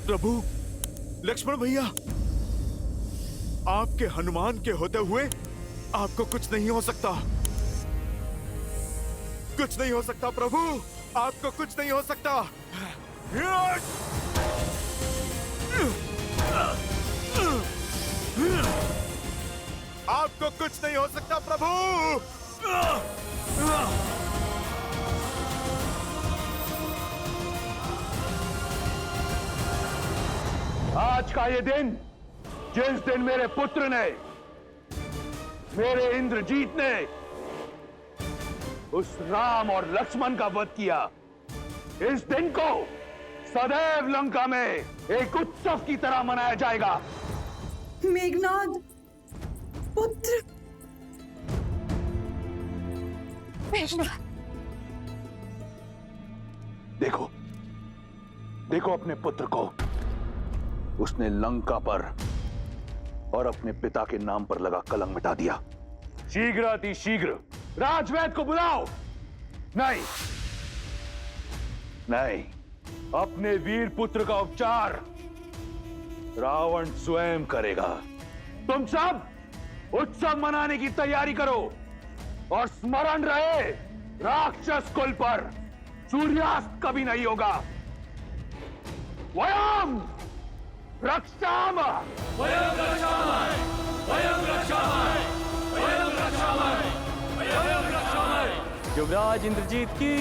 प्रभु लक्ष्मण भैया, आपके हनुमान के होते हुए आपको कुछ नहीं हो सकता। कुछ नहीं हो सकता प्रभु, आपको कुछ नहीं हो सकता। आपको कुछ नहीं हो सकता प्रभु। आज का ये दिन, जिस दिन मेरे पुत्र ने, मेरे इंद्रजीत ने उस राम और लक्ष्मण का वध किया, इस दिन को सदैव लंका में एक उत्सव की तरह मनाया जाएगा। मेघनाद पुत्र। देखो, देखो अपने पुत्र को। उसने लंका पर और अपने पिता के नाम पर लगा कलंक मिटा दिया। शीघ्र अति शीघ्र राजवैद्य को बुलाओ। नहीं नहीं, अपने वीर पुत्र का उपचार रावण स्वयं करेगा। तुम सब उत्सव मनाने की तैयारी करो और स्मरण रहे, राक्षस कुल पर सूर्यास्त कभी नहीं होगा। वयम रक्षामः, वयं रक्षामः, वयं रक्षामः, वयं रक्षामः, वयं रक्षामः। युवराज इंद्रजीत की,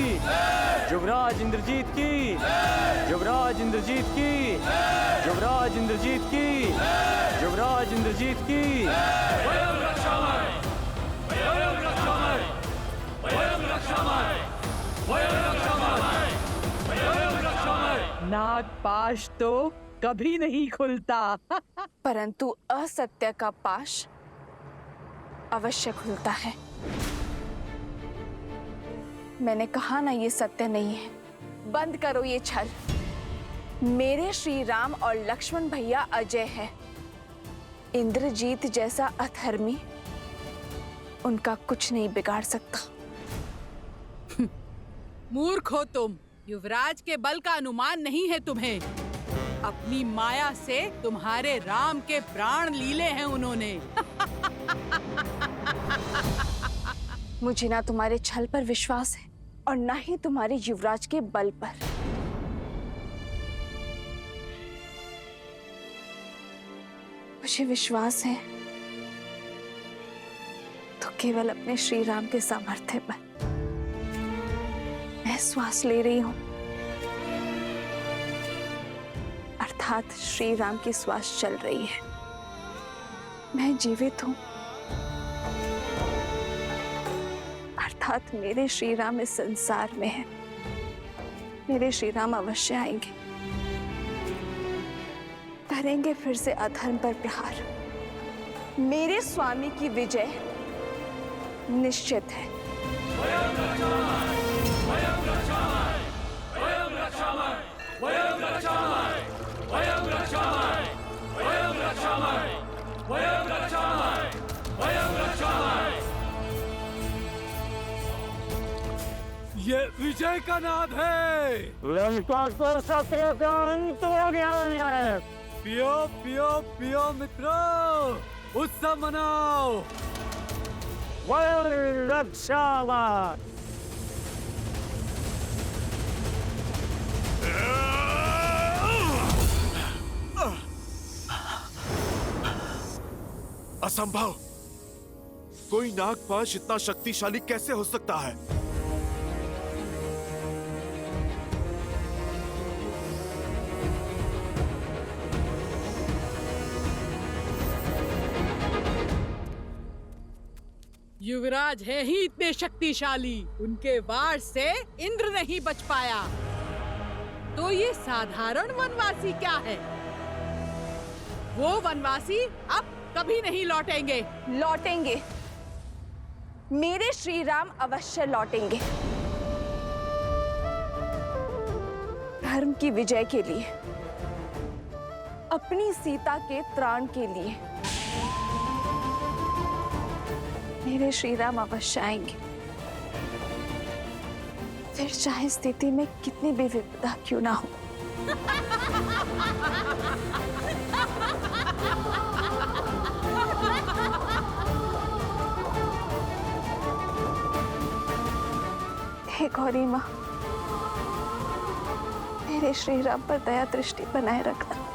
युवराज इंद्रजीत की, युवराज इंद्रजीत की, युवराज इंद्रजीत की, युवराज इंद्रजीत की। वयं रक्षामः, वयं रक्षामः, वयं रक्षामः, वयं रक्षामः, वयं रक्षामः। नागपाश तो कभी नहीं खुलता। परंतु असत्य का पाश अवश्य खुलता है। मैंने कहा ना, ये सत्य नहीं है। बंद करो ये छल। मेरे श्री राम और लक्ष्मण भैया अजय है। इंद्रजीत जैसा अधर्मी उनका कुछ नहीं बिगाड़ सकता। मूर्ख हो तुम। युवराज के बल का अनुमान नहीं है तुम्हें। अपनी माया से तुम्हारे राम के प्राण लीले हैं उन्होंने। मुझे ना तुम्हारे छल पर विश्वास है और ना ही तुम्हारे युवराज के बल पर। मुझे विश्वास है तो केवल अपने श्री राम के सामर्थ्य पर। मैं श्वास ले रही हूं, अर्थात श्री राम की श्वास चल रही है। मैं जीवित हूं, अर्थात मेरे श्री राम इस संसार में है। मेरे श्री राम अवश्य आएंगे, करेंगे फिर से अधर्म पर प्रहार। मेरे स्वामी की विजय निश्चित है। वयं रक्षामः, वयं रक्षामः, वयं रक्षामः, वयं रक्षामः, वयं रक्षामः, वयं रक्षामः, वयं रक्षामः, वयं रक्षामः। ये विजय का नाद है। लंका को सत्य का अंत हो गया है। पियो पियो पियो मित्रों, उत्सव मनाओ। वयं रक्षामः। असंभव। कोई नागपाश इतना शक्तिशाली कैसे हो सकता है? युवराज है ही इतने शक्तिशाली, उनके वार से इंद्र नहीं बच पाया। तो ये साधारण वनवासी क्या है? वो वनवासी अब कभी नहीं लौटेंगे। लौटेंगे, मेरे श्री राम अवश्य लौटेंगे। धर्म की विजय के लिए, अपनी सीता के त्राण के लिए मेरे श्री राम अवश्य आएंगे। फिर चाहे स्थिति में कितनी भी विपदा क्यों ना हो। हे गौरी माँ, मेरे श्री राम पर दया दृष्टि बनाए रखना।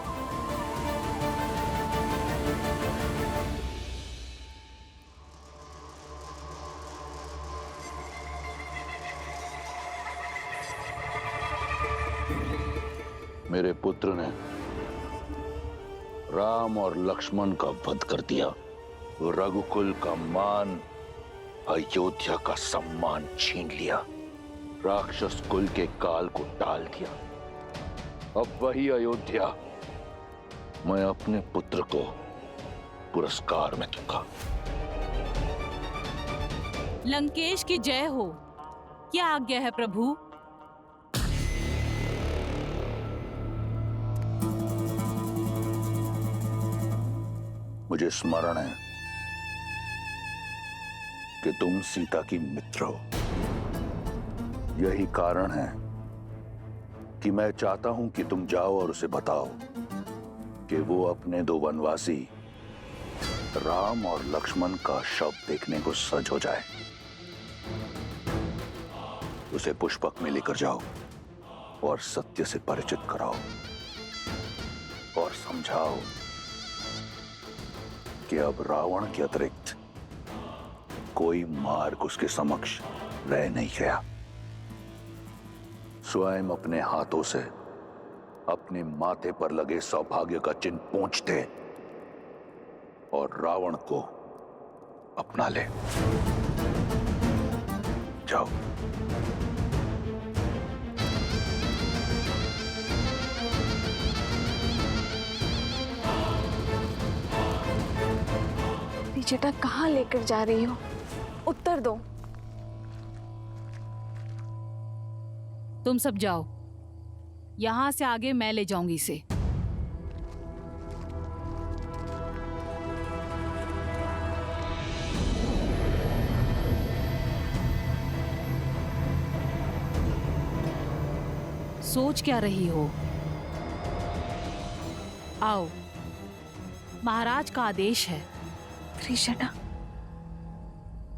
मेरे पुत्र ने राम और लक्ष्मण का वध कर दिया, रघुकुल का मान, अयोध्या का सम्मान छीन लिया, राक्षस कुल के काल को टाल दिया। अब वही अयोध्या मैं अपने पुत्र को पुरस्कार में दूंगा। लंकेश की जय हो। क्या आज्ञा है प्रभु? मुझे स्मरण है कि तुम सीता की मित्र हो। यही कारण है कि मैं चाहता हूं कि तुम जाओ और उसे बताओ कि वो अपने दो वनवासी राम और लक्ष्मण का शव देखने को सज हो जाए। उसे पुष्पक में लेकर जाओ और सत्य से परिचित कराओ और समझाओ कि अब रावण के अतिरिक्त कोई मार्ग उसके समक्ष रह नहीं गया। स्वयं अपने हाथों से अपने माथे पर लगे सौभाग्य का चिन्ह पोंछ दे और रावण को अपना ले। जाओ। बेटा कहाँ लेकर जा रही हो? उत्तर दो। तुम सब जाओ, यहां से आगे मैं ले जाऊंगी इसे। सोच क्या रही हो? आओ, महाराज का आदेश है। कृष्णा,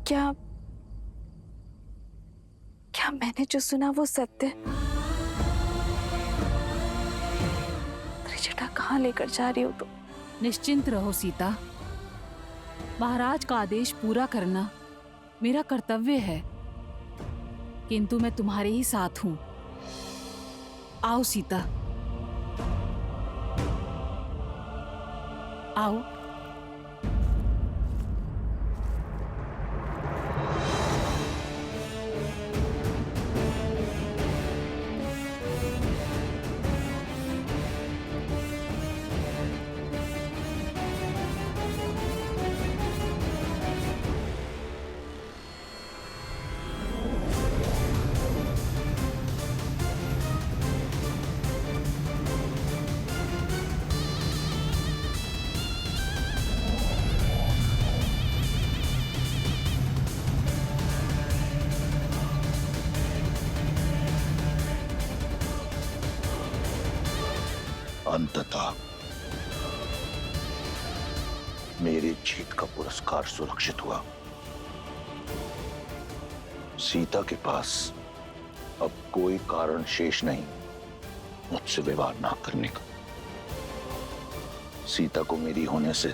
क्या मैंने जो सुना वो सत्य? कृष्णा कहाँ लेकर जा रही हो तुम? निश्चिंत रहो सीता, महाराज का आदेश पूरा करना मेरा कर्तव्य है, किंतु मैं तुम्हारे ही साथ हूं। आओ सीता, आओ। अंततः मेरी जीत का पुरस्कार सुरक्षित हुआ। सीता के पास अब कोई कारण शेष नहीं मुझसे विवाह ना करने का। सीता को मेरी होने से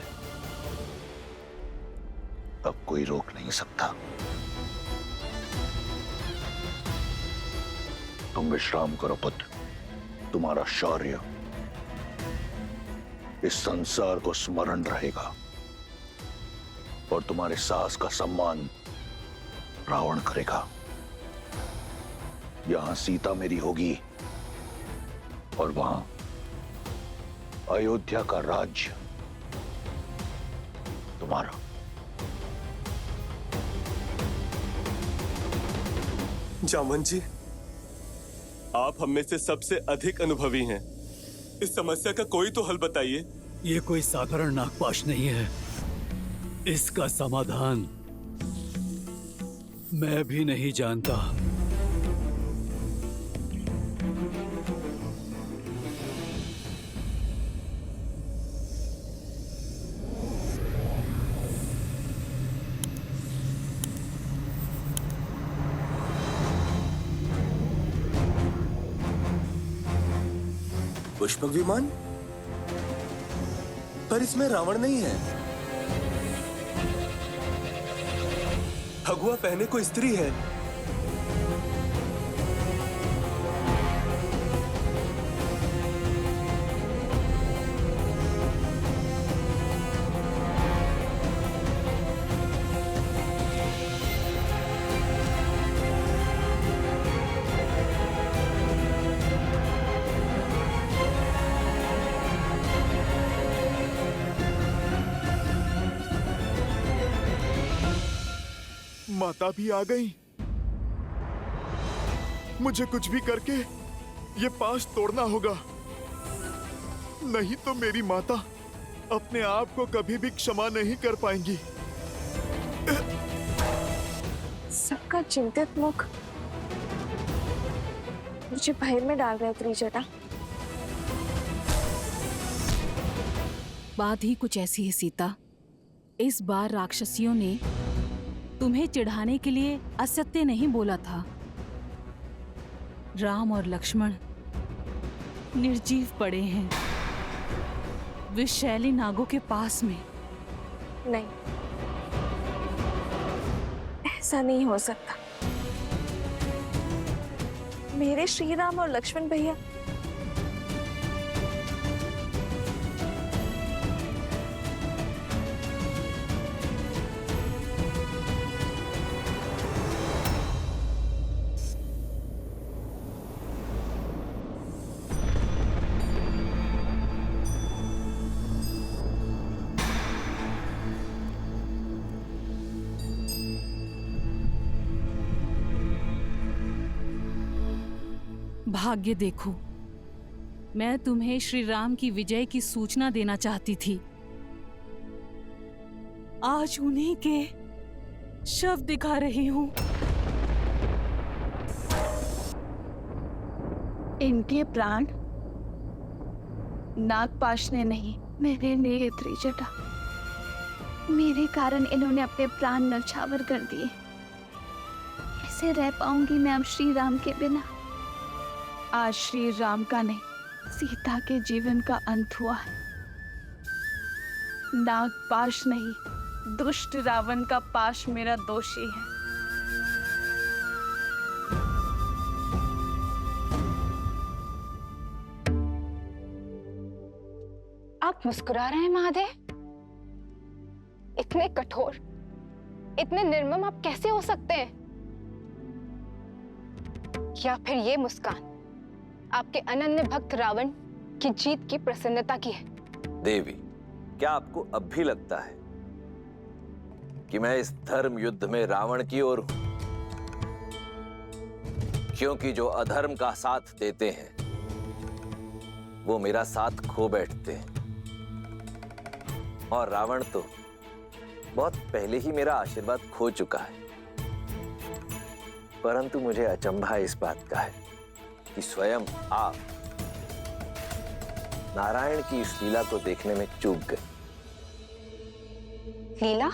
अब कोई रोक नहीं सकता। तुम विश्राम करो पुत्र, तुम्हारा शौर्य इस संसार को स्मरण रहेगा और तुम्हारे साहस का सम्मान रावण करेगा। यहां सीता मेरी होगी और वहां अयोध्या का राज्य तुम्हारा। जामवंत जी, आप हम में से सबसे अधिक अनुभवी हैं। इस समस्या का कोई तो हल बताइए। ये कोई साधारण नागपाश नहीं है, इसका समाधान मैं भी नहीं जानता। पुष्पक विमान? पर इसमें रावण नहीं है। भगवा पहने को स्त्री है। माता भी आ गई। मुझे कुछ भी करके ये पास तोड़ना होगा, नहीं तो मेरी माता अपने आप को कभी भी क्षमा नहीं कर पाएंगी। सबका चिंतित मुख मुझे भय में डाल रहा है त्रिजटा। बात ही कुछ ऐसी है सीता। इस बार राक्षसियों ने तुम्हें चिढ़ाने के लिए असत्य नहीं बोला था। राम और लक्ष्मण निर्जीव पड़े हैं विषैली नागों के पास में। नहीं, ऐसा नहीं हो सकता। मेरे श्री राम और लक्ष्मण भैया भाग्य देखो, मैं तुम्हें श्री राम की विजय की सूचना देना चाहती थी। आज उन्हीं के शव दिखा रही हूं। इनके प्राण नागपाश ने नहीं, मेरे लिए त्रिजटा। मेरे कारण इन्होंने अपने प्राण नछावर कर दिए। कैसे रह पाऊंगी मैं अब श्री राम के बिना? आज श्री राम का नहीं, सीता के जीवन का अंत हुआ है। नागपाश नहीं, दुष्ट रावण का पाश मेरा दोषी है। आप मुस्कुरा रहे हैं महादेव? इतने कठोर, इतने निर्मम आप कैसे हो सकते हैं? या फिर ये मुस्कान आपके अनन्य भक्त रावण की जीत की प्रसन्नता की है? देवी, क्या आपको अब भी लगता है कि मैं इस धर्म युद्ध में रावण की ओर हूं? क्योंकि जो अधर्म का साथ देते हैं वो मेरा साथ खो बैठते हैं, और रावण तो बहुत पहले ही मेरा आशीर्वाद खो चुका है। परंतु मुझे अचंभा इस बात का है कि स्वयं आप नारायण की इस लीला को देखने में चूक गए। लीला?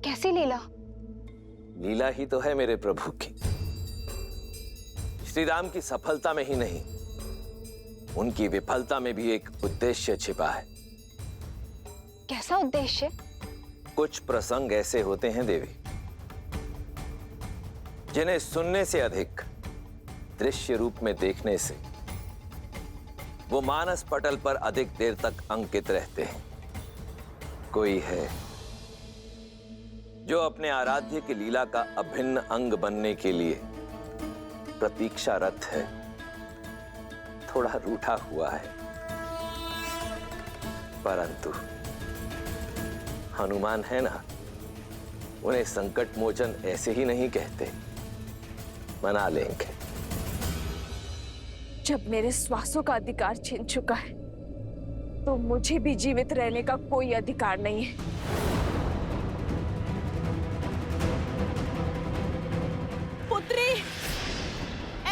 कैसी लीला? लीला ही तो है मेरे प्रभु की। श्री राम की सफलता में ही नहीं, उनकी विफलता में भी एक उद्देश्य छिपा है। कैसा उद्देश्य? कुछ प्रसंग ऐसे होते हैं देवी, जिन्हें सुनने से अधिक दृश्य रूप में देखने से वो मानस पटल पर अधिक देर तक अंकित रहते हैं। कोई है जो अपने आराध्य की लीला का अभिन्न अंग बनने के लिए प्रतीक्षारत है, थोड़ा रूठा हुआ है। परंतु हनुमान है ना, उन्हें संकट मोचन ऐसे ही नहीं कहते, मना लेंगे। जब मेरे श्वासों का अधिकार छीन चुका है तो मुझे भी जीवित रहने का कोई अधिकार नहीं है। पुत्री,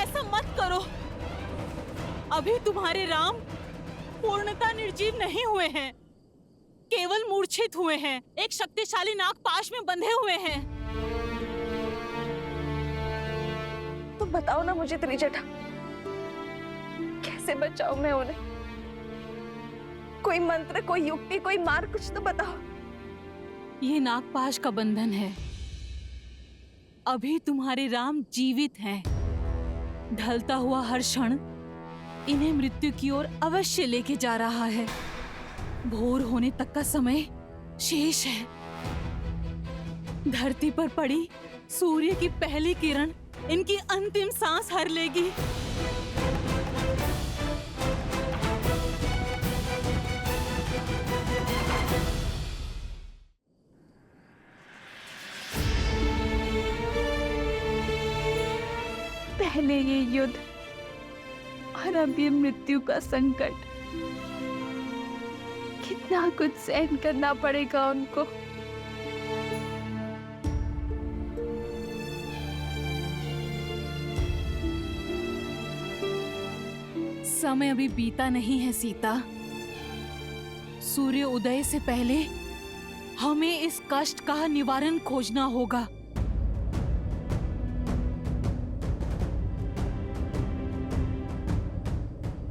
ऐसा मत करो। अभी तुम्हारे राम पूर्णतः निर्जीव नहीं हुए हैं, केवल मूर्छित हुए हैं, एक शक्तिशाली नागपाश में बंधे हुए हैं। तो बताओ ना मुझे त्रिजटा, कैसे कैसे बचाऊं मैं उन्हें? कोई मंत्र, कोई युक्ति, कोई मार्ग कुछ तो बताओ। ये नागपाश का बंधन है। अभी तुम्हारे राम जीवित हैं। ढलता हुआ हर क्षण इन्हें मृत्यु की ओर अवश्य लेके जा रहा है। भोर होने तक का समय शेष है। धरती पर पड़ी सूर्य की पहली किरण इनकी अंतिम सांस हर लेगी। पहले ये युद्ध और अब ये मृत्यु का संकट। कितना कुछ सहन करना पड़ेगा उनको। समय अभी बीता नहीं है सीता। सूर्य उदय से पहले हमें इस कष्ट का निवारण खोजना होगा।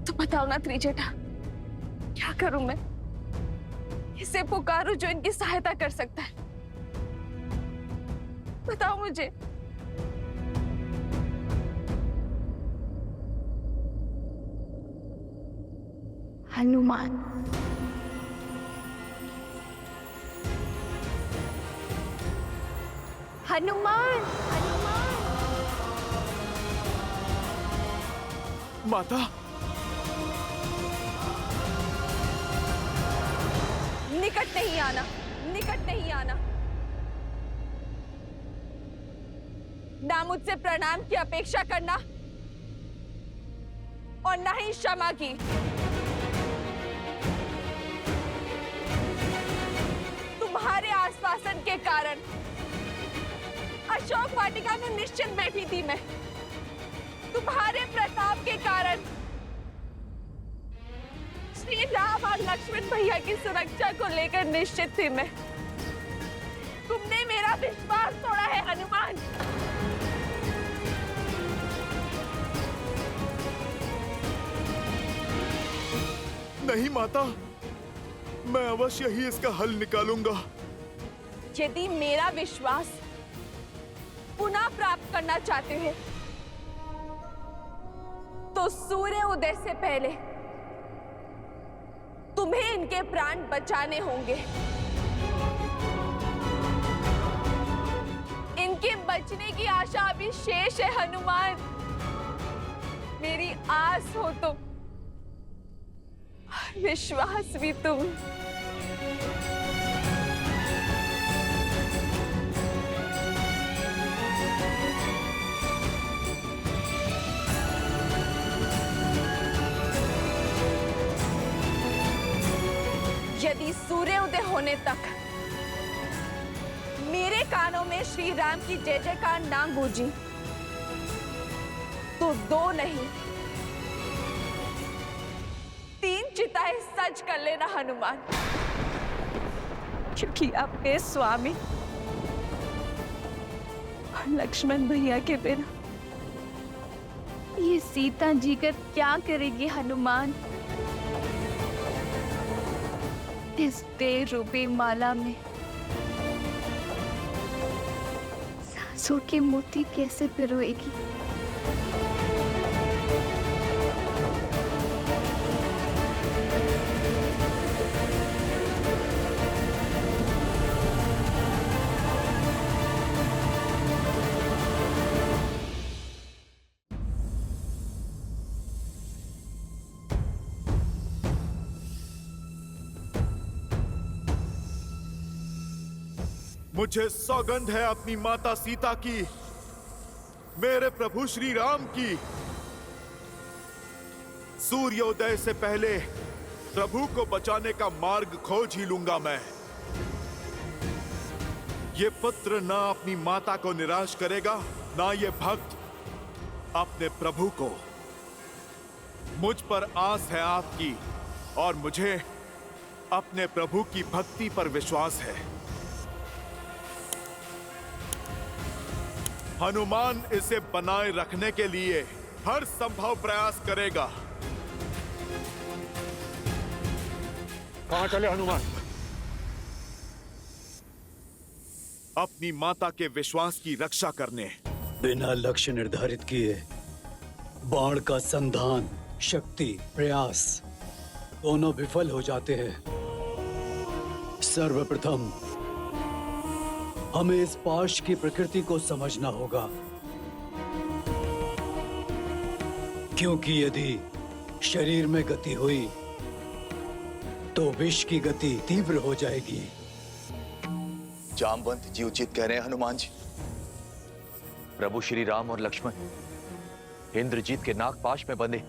तो बताओ ना त्रिजटा, क्या करूं मैं? किसे पुकारूं जो इनकी सहायता कर सकता है? बताओ मुझे। हनुमान। हनुमान, हनुमान। माता, निकट नहीं आना, निकट नहीं आना। ना मुझसे प्रणाम की अपेक्षा करना और ना ही क्षमा की। तुम्हारे आश्वासन के कारण अशोक वाटिका में निश्चिंत बैठी थी मैं। तुम्हारे प्रताप के कारण श्री राम और लक्ष्मण भैया की सुरक्षा को लेकर निश्चित थी मैं। तुमने मेरा विश्वास तोड़ा है हनुमान। नहीं माता, मैं अवश्य ही इसका हल निकालूंगा। यदि मेरा विश्वास पुनः प्राप्त करना चाहते हैं तो सूर्य उदय से पहले तुम्हें इनके प्राण बचाने होंगे। इनके बचने की आशा अभी शेष है हनुमान। मेरी आस हो तो विश्वास भी तुम। यदि सूर्योदय होने तक मेरे कानों में श्री राम की जय जयकार ना गूंजी तो 2 नहीं 3 चिताएं सज कर लेना हनुमान, क्योंकि आपके स्वामी और लक्ष्मण भैया के बिना ये सीता जी कर क्या करेगी हनुमान? इस देह रूपी माला में सांसों के मोती कैसे पिरोएगी? मुझे सौगंध है अपनी माता सीता की, मेरे प्रभु श्री राम की। सूर्योदय से पहले प्रभु को बचाने का मार्ग खोज ही लूंगा मैं। ये पुत्र ना अपनी माता को निराश करेगा, ना ये भक्त अपने प्रभु को। मुझ पर आस है आपकी और मुझे अपने प्रभु की भक्ति पर विश्वास है। हनुमान इसे बनाए रखने के लिए हर संभव प्रयास करेगा। कहां चले हनुमान? अपनी माता के विश्वास की रक्षा करने। बिना लक्ष्य निर्धारित किए बाण का संधान, शक्ति, प्रयास दोनों विफल हो जाते हैं। सर्वप्रथम हमें इस पाश की प्रकृति को समझना होगा, क्योंकि यदि शरीर में गति हुई तो विष की गति तीव्र हो जाएगी। जामवंत जी उचित कह रहे हैं हनुमान जी। प्रभु श्री राम और लक्ष्मण इंद्रजीत के नागपाश में बंधे।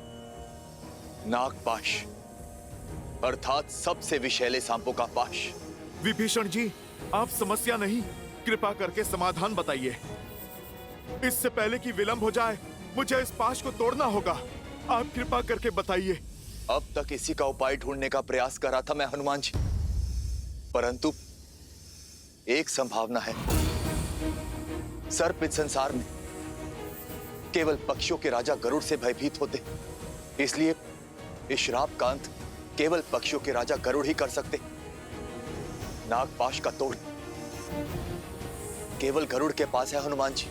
नागपाश अर्थात सबसे विषैले सांपों का पाश। विभीषण जी, आप समस्या नहीं, कृपा करके समाधान बताइए। इससे पहले कि विलंब हो जाए, मुझे इस पाश को तोड़ना होगा। आप कृपा करके बताइए। अब तक इसी का उपाय ढूंढने का प्रयास कर रहा था मैं हनुमान जी, परंतु एक संभावना है। सर्प इस संसार में केवल पक्षियों के राजा गरुड़ से भयभीत होते, इसलिए इस श्राप का अंत केवल पक्षियों के राजा गरुड़ ही कर सकते। नागपाश का तोड़ केवल गरुड़ के पास है हनुमान जी।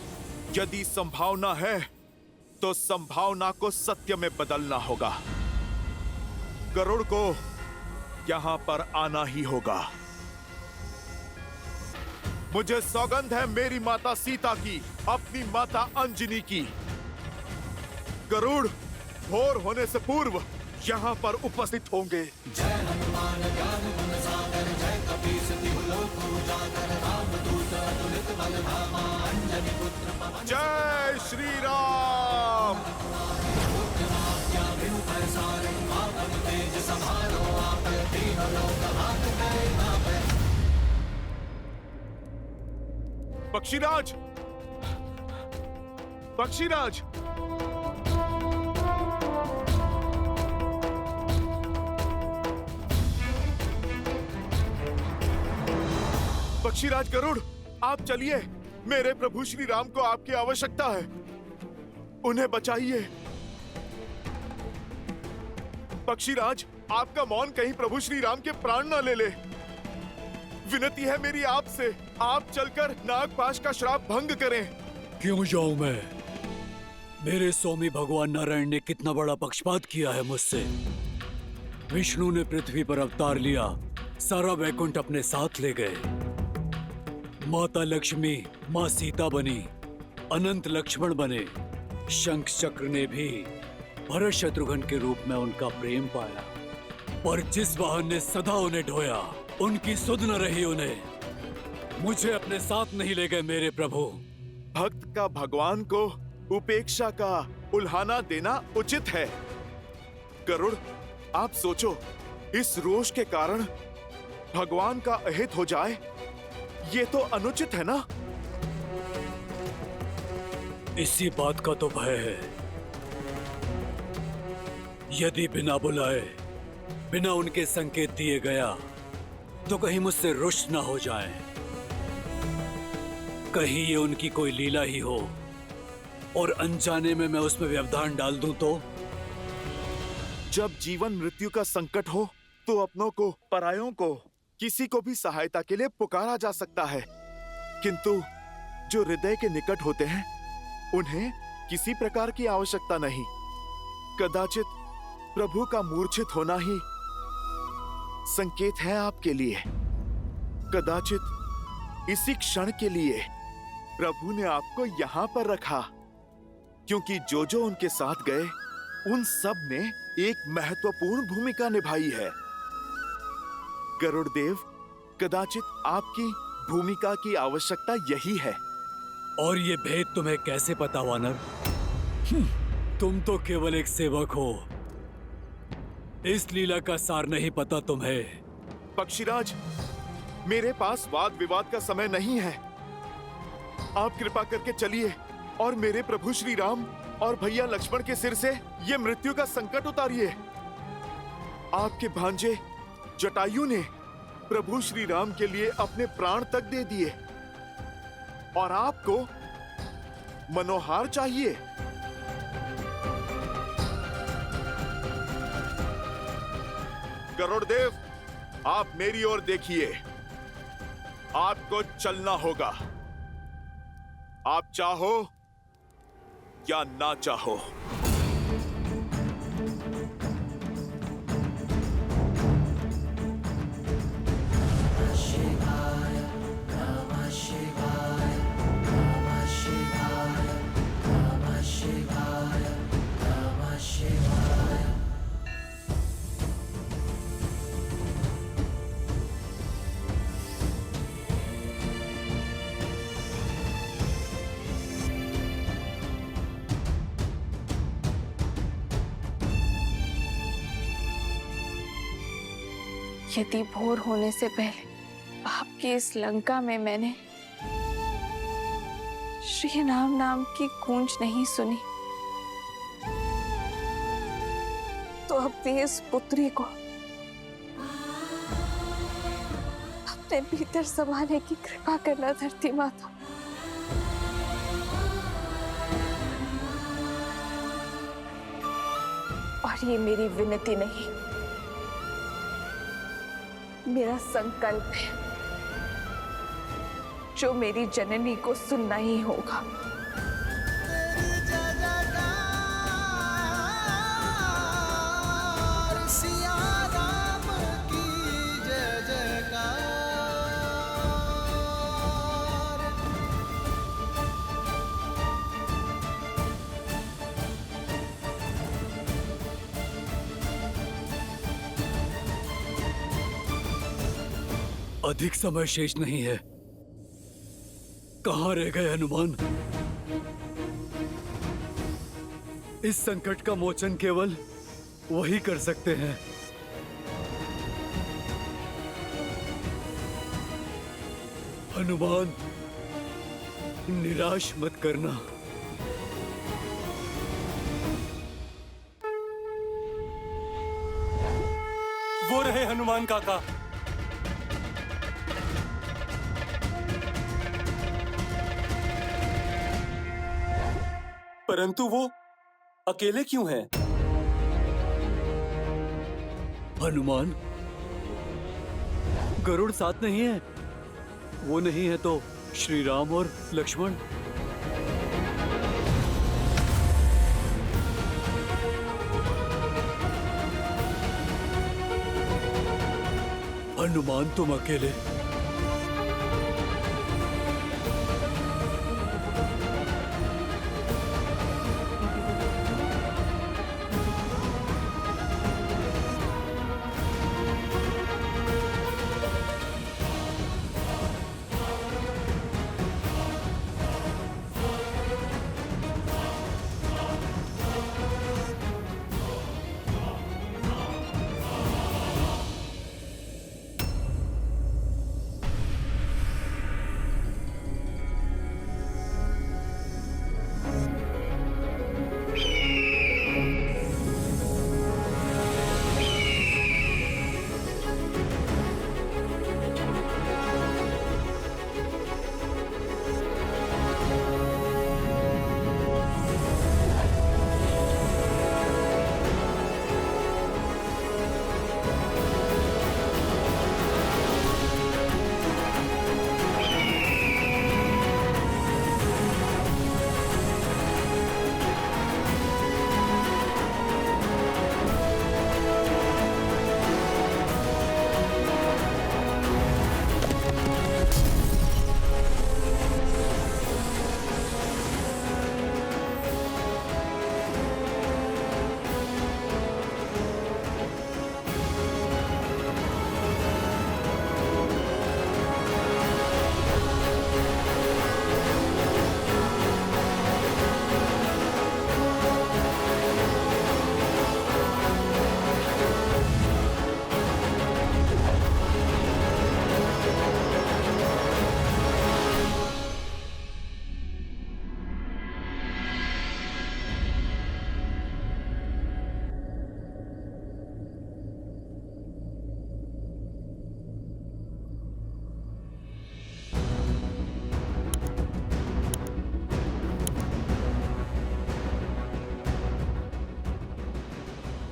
यदि संभावना है तो संभावना को सत्य में बदलना होगा। गरुड़ को यहां पर आना ही होगा। मुझे सौगंध है मेरी माता सीता की, अपनी माता अंजनी की। गरुड़ भोर होने से पूर्व यहाँ पर उपस्थित होंगे। जय हनुमान ज्ञान गुण सागर, जय कपीस तिहु लोक उजागर, रामदूत अतुलित बल धामा, अंजनी पुत्र पवन। जय श्री राम। तेज समारो आप, तीनों लोक हाथ गए नापे। पक्षीराज, पक्षीराज, पक्षीराज गरुड़, आप चलिए। मेरे प्रभु श्री राम को आपकी आवश्यकता है, उन्हें बचाइए। पक्षीराज, आपका मौन कहीं प्रभु श्री राम के प्राण न ले ले। विनती है मेरी आपसे, आप चलकर नागपाश का श्राप भंग करें। क्यों जाऊं मैं? मेरे स्वामी भगवान नारायण ने कितना बड़ा पक्षपात किया है मुझसे। विष्णु ने पृथ्वी पर अवतार लिया, सारा वैकुंठ अपने साथ ले गए। माता लक्ष्मी माँ सीता बनी, अनंत लक्ष्मण बने। शंख चक्र ने भी भरत शत्रुघ्न के रूप में उनका प्रेम पाया, पर जिस वाहन ने सदा उन्हें ढोया, उनकी सुध न रही उन्हें। मुझे अपने साथ नहीं ले गए मेरे प्रभु। भक्त का भगवान को उपेक्षा का उल्हाना देना उचित है। गरुड़, आप सोचो, इस रोष के कारण भगवान का अहित हो जाए, ये तो अनुचित है ना? इसी बात का तो भय है। यदि बिना बुलाए, बिना उनके संकेत दिए गया, तो कहीं मुझसे रुष्ट ना हो जाए। कहीं ये उनकी कोई लीला ही हो और अनजाने में मैं उसमें व्यवधान डाल दूं तो? जब जीवन मृत्यु का संकट हो तो अपनों को, परायों को, किसी को भी सहायता के लिए पुकारा जा सकता है, किंतु जो हृदय के निकट होते हैं उन्हें किसी प्रकार की आवश्यकता नहीं। कदाचित प्रभु का मूर्छित होना ही संकेत है आपके लिए। कदाचित इसी क्षण के लिए प्रभु ने आपको यहां पर रखा, क्योंकि जो जो उनके साथ गए उन सब ने एक महत्वपूर्ण भूमिका निभाई है। गरुड़देव, कदाचित आपकी भूमिका की आवश्यकता यही है। और ये भेद तुम्हें कैसे पता, वानर? तुम तो केवल एक सेवक हो, इस लीला का सार नहीं पता तुम्हें। पक्षीराज, मेरे पास वाद विवाद का समय नहीं है। आप कृपा करके चलिए और मेरे प्रभु श्री राम और भैया लक्ष्मण के सिर से ये मृत्यु का संकट उतारिए। आपके भांजे जटायु ने प्रभु श्री राम के लिए अपने प्राण तक दे दिए, और आपको मनोहार चाहिए। गरुड़देव, आप मेरी ओर देखिए। आपको चलना होगा, आप चाहो या ना चाहो। यदि भोर होने से पहले आपकी इस लंका में मैंने श्री राम नाम की गूंज नहीं सुनी, तो अपनी इस पुत्री को अपने भीतर समाने की कृपा करना धरती माता। और ये मेरी विनती नहीं, मेरा संकल्प है, जो मेरी जननी को सुनना ही होगा। अधिक समय शेष नहीं है। कहां रह गए हनुमान? इस संकट का मोचन केवल वही कर सकते हैं। हनुमान, निराश मत करना। वो रहे हनुमान काका। परंतु वो अकेले क्यों हैं? हनुमान, गरुड़ साथ नहीं है। वो नहीं है तो श्री राम और लक्ष्मण। हनुमान, तुम अकेले?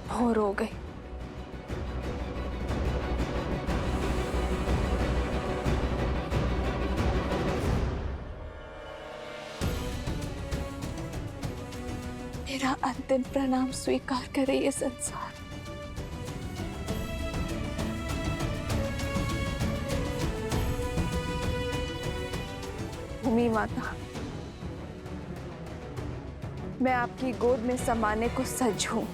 भोर हो गई। अंतिम प्रणाम स्वीकार करे ये संसार। भूमि माता, मैं आपकी गोद में समाने को सज्ज हूं।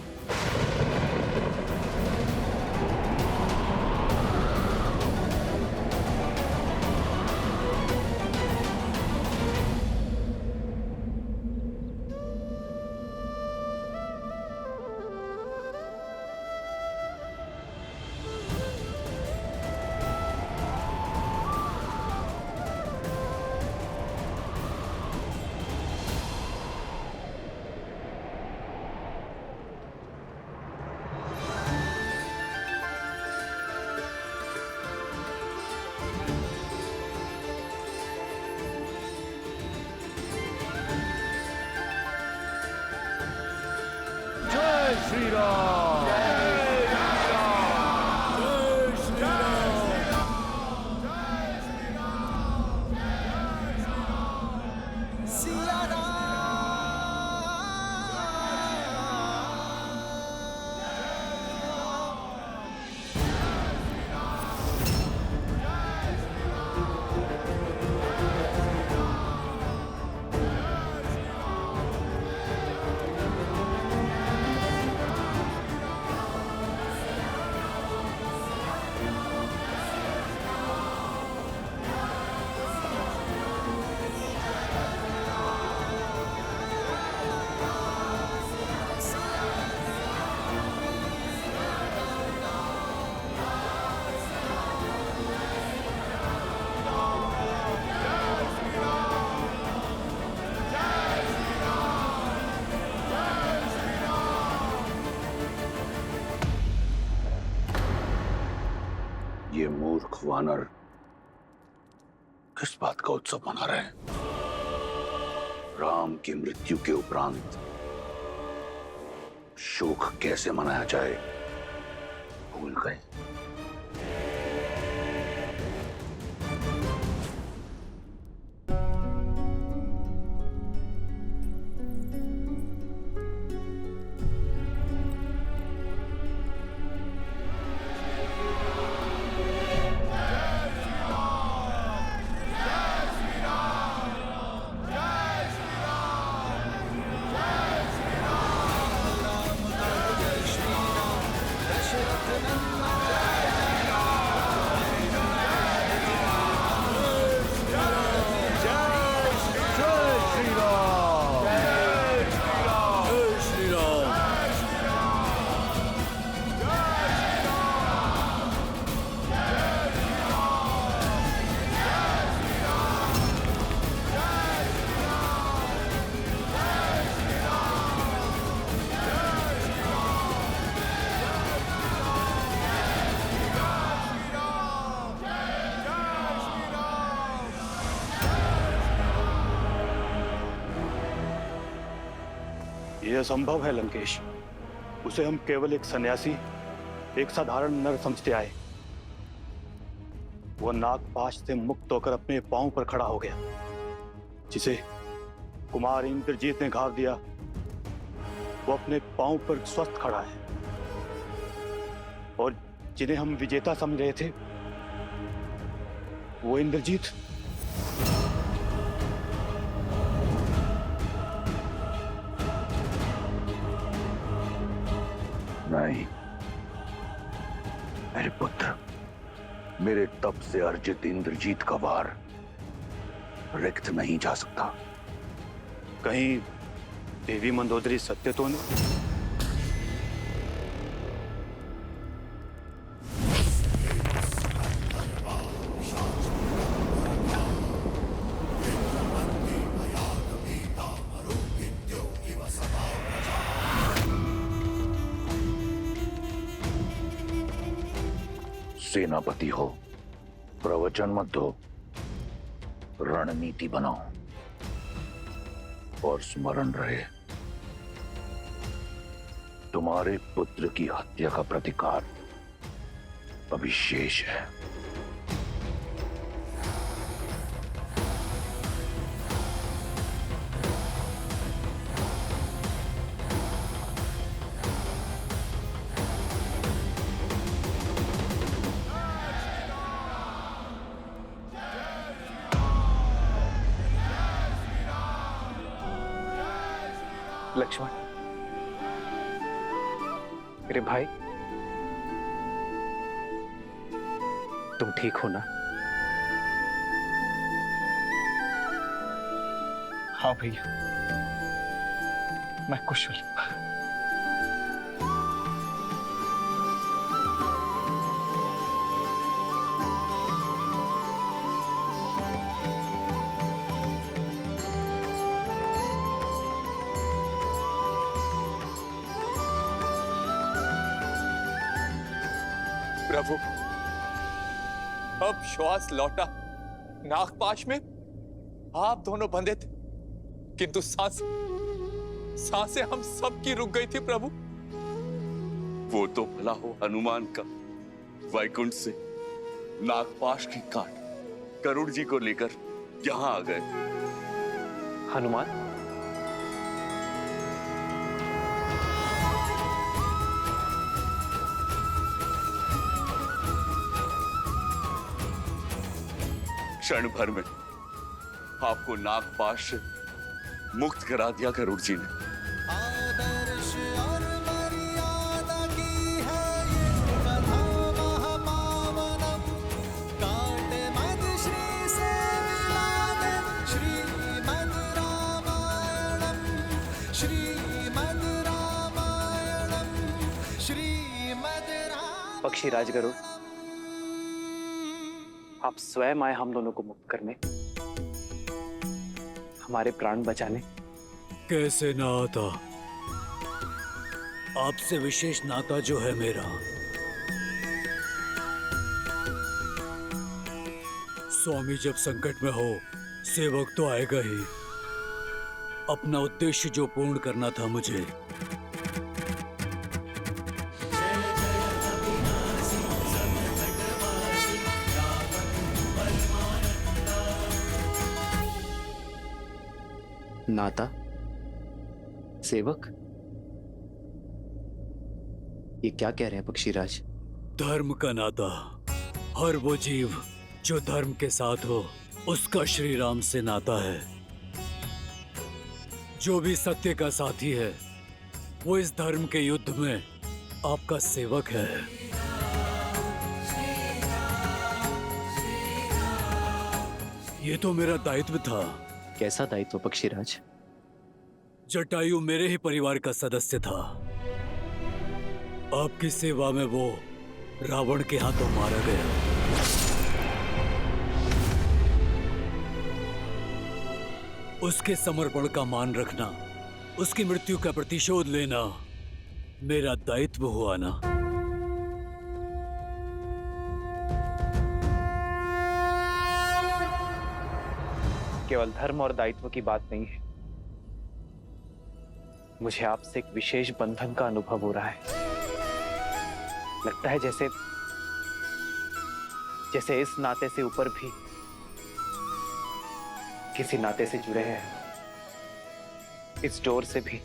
श्री राम। ये मूर्ख वानर किस बात का उत्सव मना रहे हैं? राम की मृत्यु के उपरांत शोक कैसे मनाया जाए भूल गए। यह असंभव है लंकेश। उसे हम केवल एक सन्यासी, एक साधारण नर समझते आए। वह नागपाश से मुक्त होकर अपने पांव पर खड़ा हो गया। जिसे कुमार इंद्रजीत ने घाव दिया, वो अपने पांव पर स्वस्थ खड़ा है। और जिन्हें हम विजेता समझ रहे थे, वो इंद्रजीत नहीं मेरे पुत्र, मेरे तप से अर्जित इंद्रजीत का वार रिक्त नहीं जा सकता। कहीं देवी मंदोदरी सत्य तो नहीं? सेनापति हो, प्रवचन मत दो, रणनीति बनाओ। और स्मरण रहे, तुम्हारे पुत्र की हत्या का प्रतिकार अभी शेष है। लक्ष्मण, मेरे भाई, तुम ठीक हो ना? हाँ भैया, मैं कुशल। प्रभु, अब श्वास लौटा। नागपाश में आप दोनों बंधे थे, किंतु सांसें हम सबकी रुक गई थी प्रभु। वो तो भला हो हनुमान का वैकुंठ से नागपाश की काट गरुड़ जी को लेकर यहां आ गए। हनुमान? क्षण भर में आपको नागपाश से मुक्त करा दिया गरुड़ जी ने। आदर्श और मर्यादा की है ये कथा महापावनम। काटे मद श्री से मिला दे श्रीमद् रामायणम, श्रीमद् रामायणम, श्रीमद् रामायणम। पक्षी राजगरुड़, आप स्वयं आए हम दोनों को मुक्त करने, हमारे प्राण बचाने। कैसे ना आता? आपसे विशेष नाता जो है मेरा। स्वामी जब संकट में हो, सेवक तो आएगा ही। अपना उद्देश्य जो पूर्ण करना था मुझे, नाता, सेवक, ये क्या कह रहे हैं पक्षीराज? धर्म का नाता। हर वो जीव जो धर्म के साथ हो, उसका श्री राम से नाता है। जो भी सत्य का साथी है, वो इस धर्म के युद्ध में आपका सेवक है। ये तो मेरा दायित्व था। कैसा दायित्व पक्षीराज? जटायु मेरे ही परिवार का सदस्य था। आपकी सेवा में वो रावण के हाथों मारा गया। उसके समर्पण का मान रखना, उसकी मृत्यु का प्रतिशोध लेना मेरा दायित्व हुआ ना। केवल धर्म और दायित्व की बात नहीं है, मुझे आपसे एक विशेष बंधन का अनुभव हो रहा है। लगता है जैसे इस नाते से ऊपर भी किसी नाते से जुड़े हैं, इस डोर से भी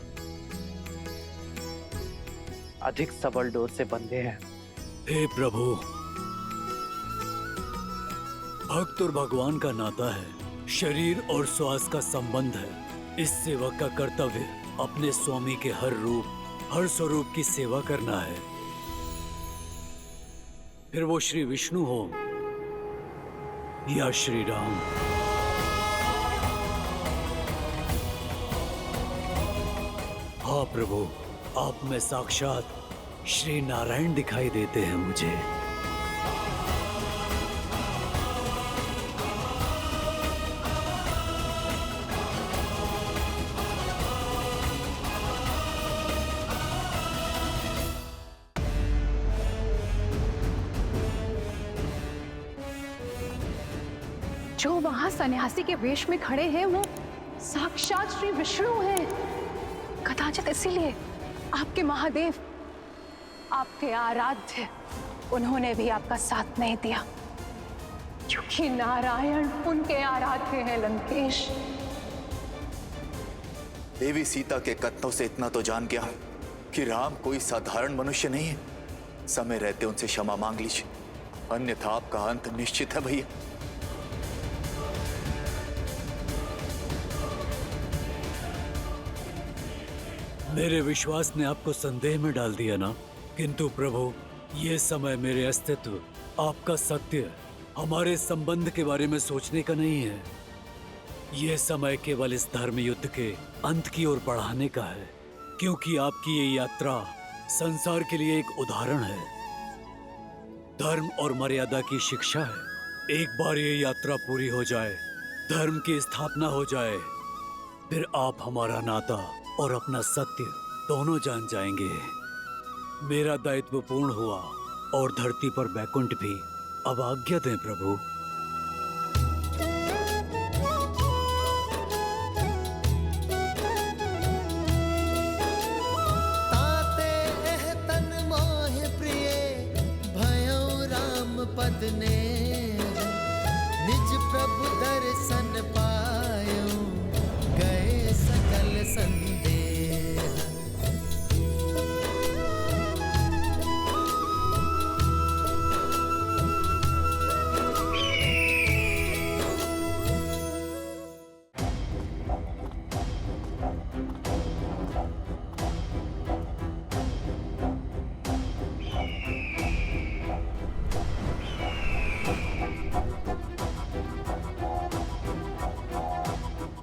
अधिक सबल डोर से बंधे हैं। हे प्रभु, भक्त और भगवान का नाता है, शरीर और श्वास का संबंध है। इस सेवक का कर्तव्य अपने स्वामी के हर रूप, हर स्वरूप की सेवा करना है। फिर वो श्री विष्णु हो या श्री राम। हाँ प्रभु, आप में साक्षात श्री नारायण दिखाई देते हैं मुझे। जो वहां सन्यासी के वेश में खड़े हैं वो साक्षात श्री विष्णु हैं। कदाचित इसीलिए आपके महादेव, आपके आराध्य, उन्होंने भी आपका साथ नहीं दिया, क्योंकि नारायण उनके आराध्य हैं लंकेश। देवी सीता के कथनों से इतना तो जान गया कि राम कोई साधारण मनुष्य नहीं है। समय रहते उनसे क्षमा मांग लीजिए, अन्यथा आपका अंत निश्चित है भैया। मेरे विश्वास ने आपको संदेह में डाल दिया ना? किंतु प्रभु, ये समय मेरे अस्तित्व, आपका सत्य, हमारे संबंध के बारे में सोचने का नहीं है। ये समय केवल इस धर्म युद्ध के अंत की ओर बढ़ाने का है, क्योंकि आपकी ये यात्रा संसार के लिए एक उदाहरण है, धर्म और मर्यादा की शिक्षा है। एक बार ये यात्रा पूरी हो जाए, धर्म की स्थापना हो जाए, फिर आप हमारा नाता और अपना सत्य दोनों जान जाएंगे। मेरा दायित्व पूर्ण हुआ और धरती पर बैकुंठ भी। अब आज्ञा दें प्रभु। ताते एह तन मोह प्रिय भयो राम पद ने, निज प्रभु दर्शन पायो गए सकल संदेह।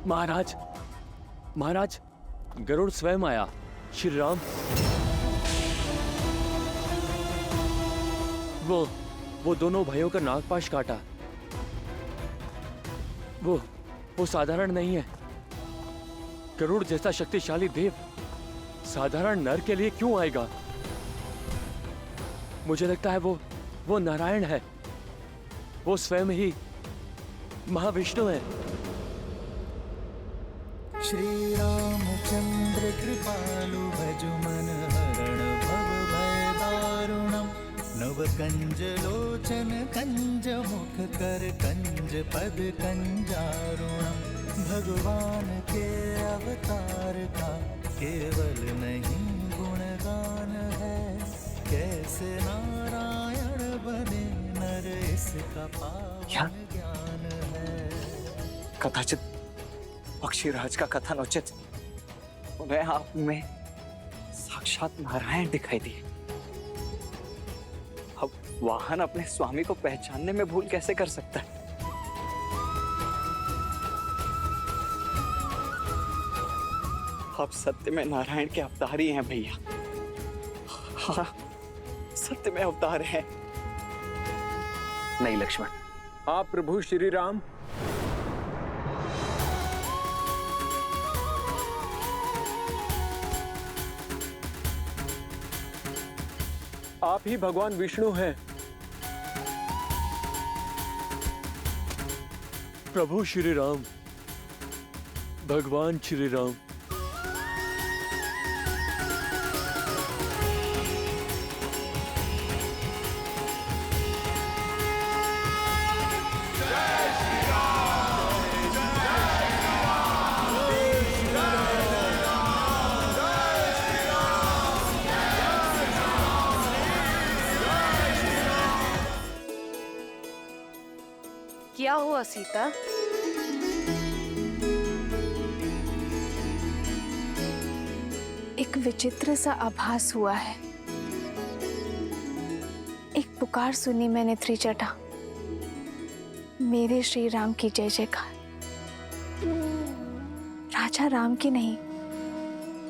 महाराज, महाराज, गरुड़ स्वयं आया। श्री राम। वो दोनों भाइयों का नागपाश काटा। वो साधारण नहीं है। गरुड़ जैसा शक्तिशाली देव साधारण नर के लिए क्यों आएगा? मुझे लगता है वो नारायण है। वो स्वयं ही महाविष्णु है। श्री रामचंद्र कृपालु भजु मन हरण भव भय दारुणम, नव कंज लोचन कंज मुख कर कंज पद कंजारुणम। भगवान के अवतार का केवल नहीं गुणगान है, कैसे नारायण बने नर इसका पावन ज्ञान है। कदाचित पक्षीराज का कथन उचित, उन्हें आप में साक्षात नारायण दिखाई दिए। अब वाहन अपने स्वामी को पहचानने में भूल कैसे कर सकता है? आप सत्य में नारायण के अवतार ही हैं भैया। हाँ, सत्य में अवतार हैं। नहीं लक्ष्मण, आप प्रभु श्री राम। आप ही भगवान विष्णु हैं। प्रभु श्री राम, भगवान श्री राम। क्या हुआ सीता? एक विचित्र सा आभास हुआ है। एक पुकार सुनी मैंने त्रिजटा, मेरे श्री राम की जय जयकार। राजा राम की नहीं,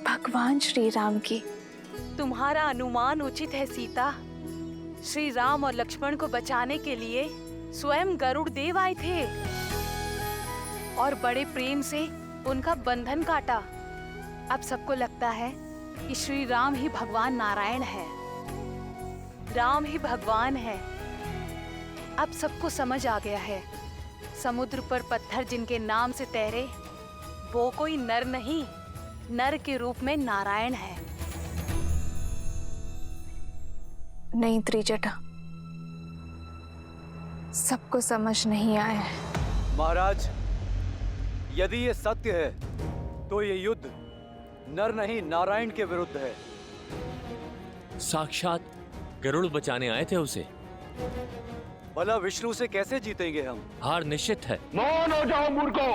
भगवान श्री राम की। तुम्हारा अनुमान उचित है सीता। श्री राम और लक्ष्मण को बचाने के लिए स्वयं गरुड़ देव आए थे और बड़े प्रेम से उनका बंधन काटा। अब सबको लगता है कि श्री राम ही भगवान नारायण है, राम ही भगवान है। अब सबको समझ आ गया है, समुद्र पर पत्थर जिनके नाम से तैरे, वो कोई नर नहीं, नर के रूप में नारायण है। नहीं त्रिजटा, सबको समझ नहीं आया है। महाराज, यदि ये सत्य है तो ये युद्ध नर नहीं नारायण के विरुद्ध है। साक्षात गरुड़ बचाने आए थे उसे। भला विष्णु से कैसे जीतेंगे हम? हार निश्चित है। मौन हो जाओ मूर्खों,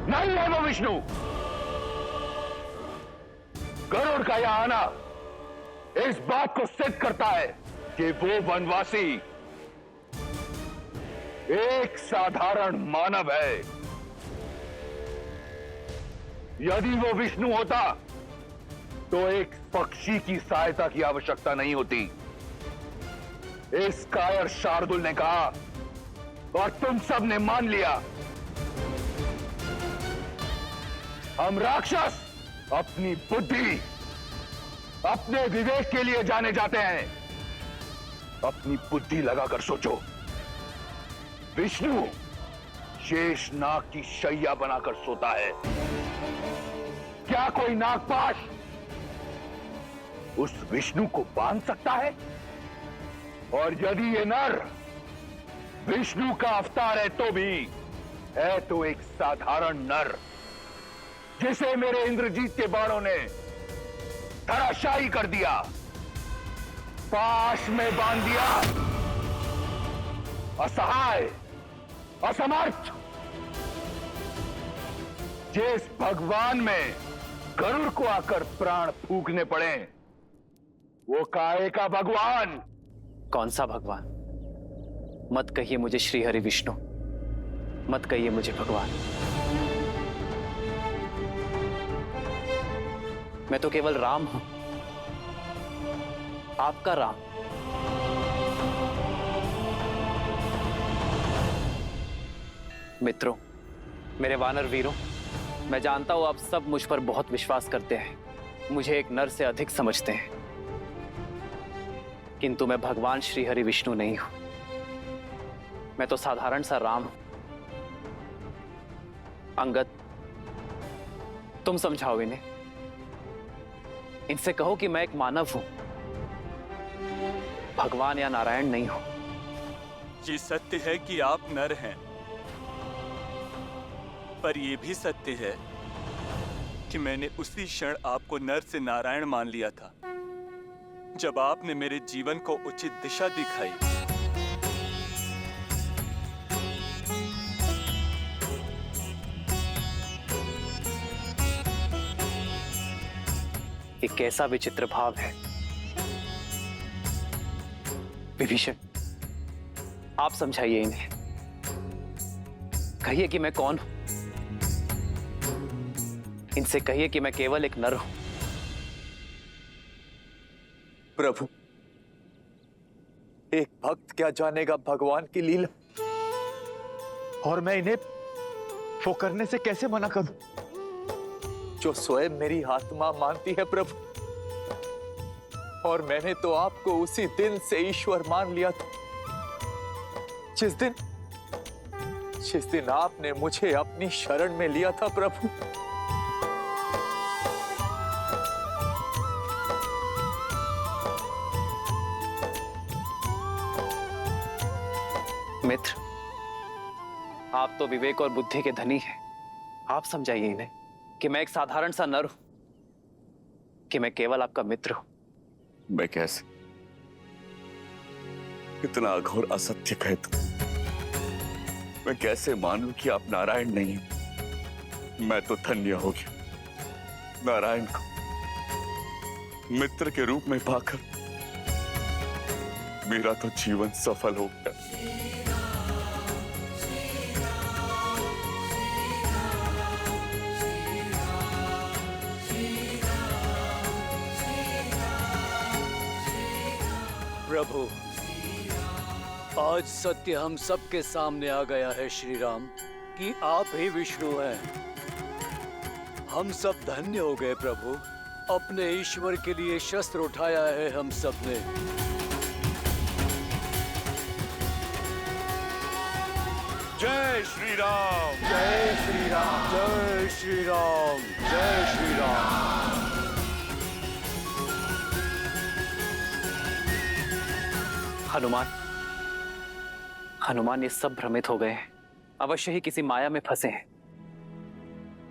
नहीं है वो विष्णु। गरुड़ का यहां आना इस बात को सिद्ध करता है कि वो वनवासी एक साधारण मानव है। यदि वो विष्णु होता तो एक पक्षी की सहायता की आवश्यकता नहीं होती। इस कायर शार्दुल ने कहा और तुम सब ने मान लिया। हम राक्षस अपनी बुद्धि, अपने विवेक के लिए जाने जाते हैं। अपनी बुद्धि लगाकर सोचो, विष्णु शेष नाग की शैया बनाकर सोता है। क्या कोई नागपाश उस विष्णु को बांध सकता है? और यदि ये नर विष्णु का अवतार है तो भी है तो एक साधारण नर, जिसे मेरे इंद्रजीत के बाणों ने धराशायी कर दिया, पाश में बांध दिया। असहाय, असमर्थ, जिस भगवान में गरुड़ को आकर प्राण फूकने पड़े, वो काहे का भगवान? कौन सा भगवान? मत कहिए मुझे श्री हरि विष्णु, मत कहिए मुझे भगवान। मैं तो केवल राम हूं, आपका राम। मित्रों, मेरे वानर वीरों, मैं जानता हूं आप सब मुझ पर बहुत विश्वास करते हैं, मुझे एक नर से अधिक समझते हैं, किंतु मैं भगवान श्री हरि विष्णु नहीं हूं। मैं तो साधारण सा राम हूं। अंगद, तुम समझाओ इन्हें, इनसे कहो कि मैं एक मानव हूं, भगवान या नारायण नहीं हूं। ये सत्य है कि आप नर हैं, पर यह भी सत्य है कि मैंने उसी क्षण आपको नर से नारायण मान लिया था, जब आपने मेरे जीवन को उचित दिशा दिखाई। ये कैसा विचित्र भाव है। विभीषण, आप समझाइए इन्हें, कहिए कि मैं कौन हूं। इनसे कहिए कि मैं केवल एक नर हूं। प्रभु, एक भक्त क्या जानेगा भगवान की लीला, और मैं इन्हें वो करने से कैसे मना करूं जो स्वयं मेरी आत्मा मानती है प्रभु। और मैंने तो आपको उसी दिन से ईश्वर मान लिया था जिस दिन आपने मुझे अपनी शरण में लिया था प्रभु। मित्र, आप तो विवेक और बुद्धि के धनी हैं। आप समझाइए इन्हें कि मैं एक साधारण सा नर हूं, कि मैं केवल आपका मित्र हूं। मैं कैसे इतना अघोर असत्य कहे तुम? मैं कैसे मानूं कि आप नारायण नहीं हो? मैं तो धन्य हो गया, नारायण को मित्र के रूप में पाकर मेरा तो जीवन सफल हो गया। प्रभु, आज सत्य हम सबके सामने आ गया है श्री राम, कि आप ही विष्णु हैं। हम सब धन्य हो गए प्रभु, अपने ईश्वर के लिए शस्त्र उठाया है हम सब ने। जय श्री राम, जय श्री राम, जय श्री राम, जय श्री राम। हनुमान ये सब भ्रमित हो गए हैं, अवश्य ही किसी माया में फंसे हैं।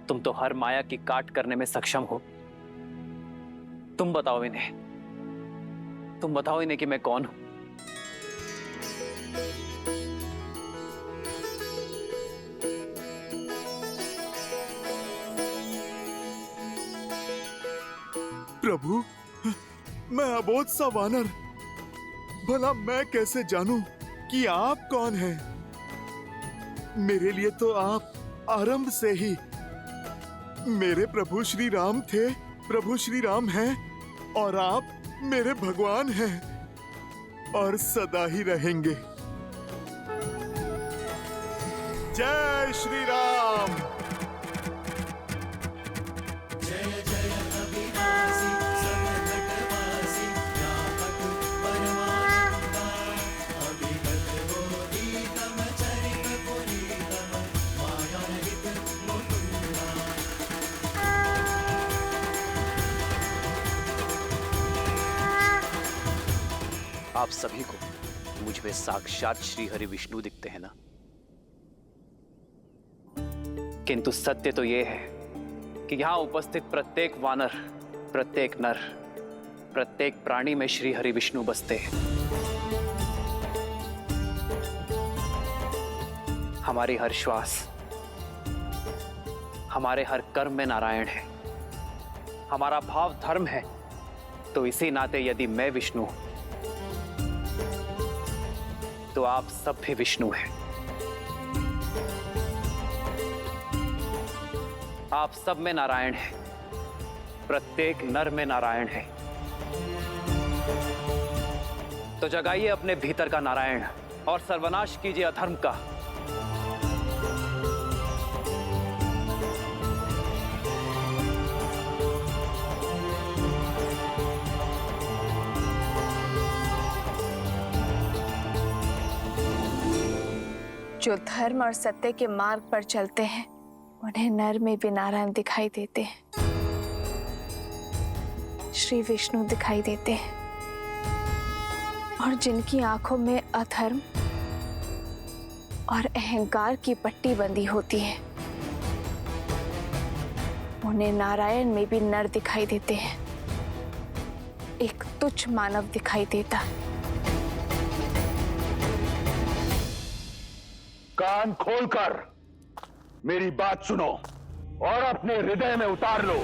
तुम तो हर माया की काट करने में सक्षम हो। तुम बताओ इन्हें कि मैं कौन हूं। प्रभु, मैं अबोध सा वानर, भला मैं कैसे जानूं कि आप कौन हैं? मेरे लिए तो आप आरंभ से ही मेरे प्रभु श्री राम थे, प्रभु श्री राम हैं, और आप मेरे भगवान हैं और सदा ही रहेंगे। जय श्री राम। जय जय अविनाशी सब घटवासी व्यापक परमानंदा अभिगत बोधितम चरित पुनीतम मायाहित मुकुंदा। आप सभी को मुझ में साक्षात श्री हरि विष्णु दिखते हैं ना, किंतु सत्य तो यह है कि यहां उपस्थित प्रत्येक वानर, प्रत्येक नर, प्रत्येक प्राणी में श्री हरि विष्णु बसते हैं। हमारी हर श्वास, हमारे हर कर्म में नारायण है। हमारा भाव धर्म है, तो इसी नाते यदि मैं विष्णु हूं तो आप सब भी विष्णु हैं। आप सब में नारायण है, प्रत्येक नर में नारायण है। तो जगाइए अपने भीतर का नारायण और सर्वनाश कीजिए अधर्म का। जो धर्म और सत्य के मार्ग पर चलते हैं उन्हें नर में भी नारायण दिखाई देते हैं, श्री विष्णु दिखाई देते हैं। और जिनकी आंखों में अधर्म और अहंकार की पट्टी बंधी होती है उन्हें नारायण में भी नर दिखाई देते हैं, एक तुच्छ मानव दिखाई देता। कान खोलकर मेरी बात सुनो और अपने हृदय में उतार लो।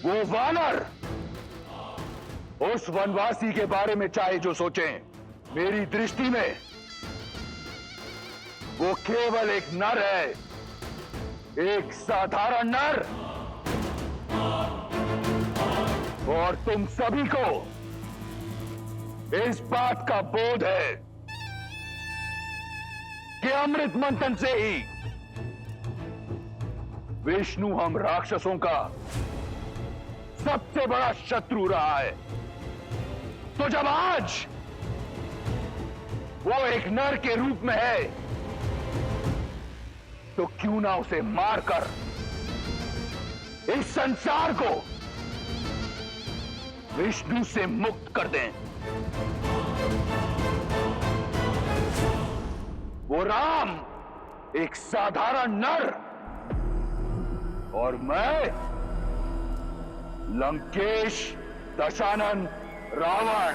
वो वानर उस वनवासी के बारे में चाहे जो सोचें, मेरी दृष्टि में वो केवल एक नर है, एक साधारण नर। और तुम सभी को इस बात का बोध है कि अमृत मंथन से ही विष्णु हम राक्षसों का सबसे बड़ा शत्रु रहा है। तो जब आज वो एक नर के रूप में है, तो क्यों ना उसे मारकर इस संसार को विष्णु से मुक्त कर दें। वो राम एक साधारण नर और मैं लंकेश दशानन रावण।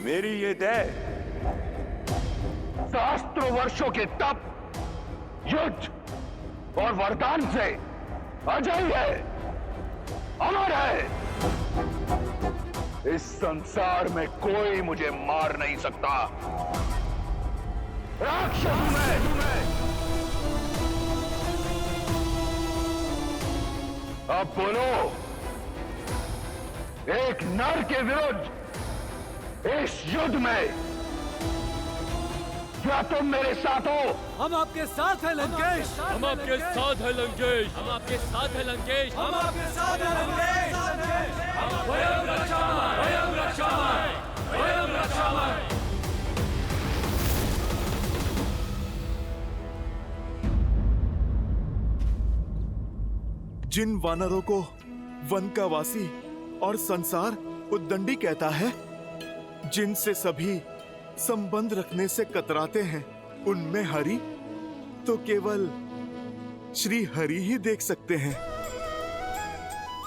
मेरी ये देह सहस्त्रों वर्षों के तप, युद्ध और वरदान से अजय है, अमर है। इस संसार में कोई मुझे मार नहीं सकता। राक्षस मैं। अब बोलो, एक नर के विरुद्ध इस युद्ध में क्या तुम मेरे साथ हो? हम आपके साथ हैं लंकेश। हम आपके साथ हैं लंकेश। हम आपके साथ हैं लंकेश। हम आपके साथ हैं लंकेश। स्वयं रक्षामय, स्वयं रक्षामय, स्वयं रक्षामय। जिन वानरों को वन का वासी और संसार उद्दंडी कहता है, जिनसे सभी संबंध रखने से कतराते हैं, उनमें हरि तो केवल श्री हरि ही देख सकते हैं।